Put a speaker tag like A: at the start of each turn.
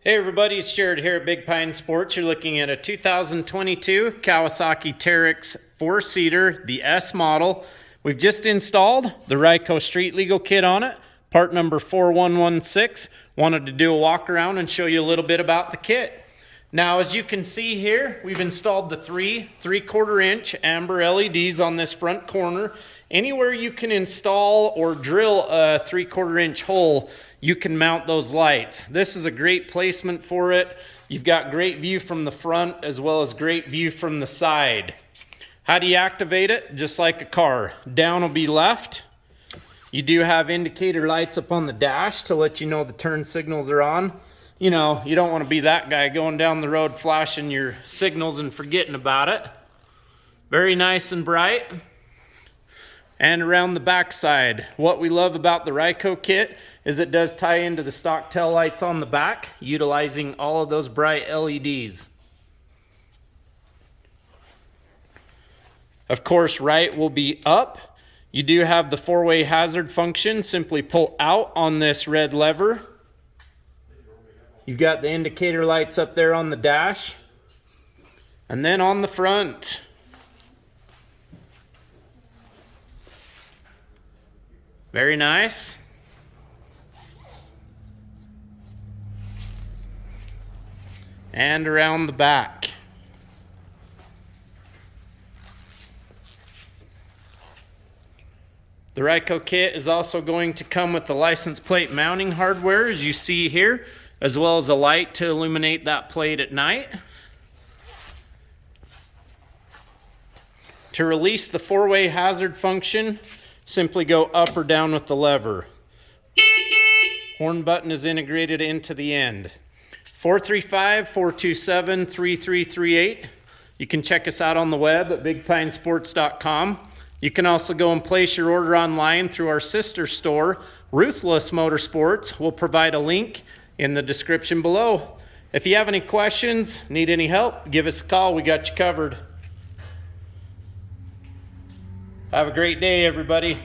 A: Hey everybody, it's Jared here at Big Pine Sports. You're looking at a 2022 Kawasaki TERYX 4-seater, the S model. We've just installed the RYCO Street Legal kit on it, part number 4116. Wanted to do a walk around and show you a little bit about the kit. Now, as you can see here, we've installed the three 3/4 inch amber LEDs on this front corner. Anywhere you can install or drill a 3/4 inch hole, you can mount those lights. This is a great placement for it. You've got great view from the front as well as great view from the side. How do you activate it? Just like a car. Down will be left. You do have indicator lights up on the dash to let you know the turn signals are on. You know, you don't want to be that guy going down the road flashing your signals and forgetting about it. Very nice and bright. And around the back side, what we love about the RYCO kit is it does tie into the stock tail lights on the back, utilizing all of those bright LEDs. Of course, right will be up. You do have the 4-way hazard function. Simply pull out on this red lever. You've got the indicator lights up there on the dash. And then on the front, very nice. And around the back. The RYCO kit is also going to come with the license plate mounting hardware, as you see here, as well as a light to illuminate that plate at night. To release the 4-way hazard function, simply go up or down with the lever. Horn button is integrated into the end. 435-427-3338. You can check us out on the web at bigpinesports.com. You can also go and place your order online through our sister store, Ruthless Motorsports. We'll provide a link in the description below. If you have any questions, need any help, give us a call. We got you covered. Have a great day, everybody.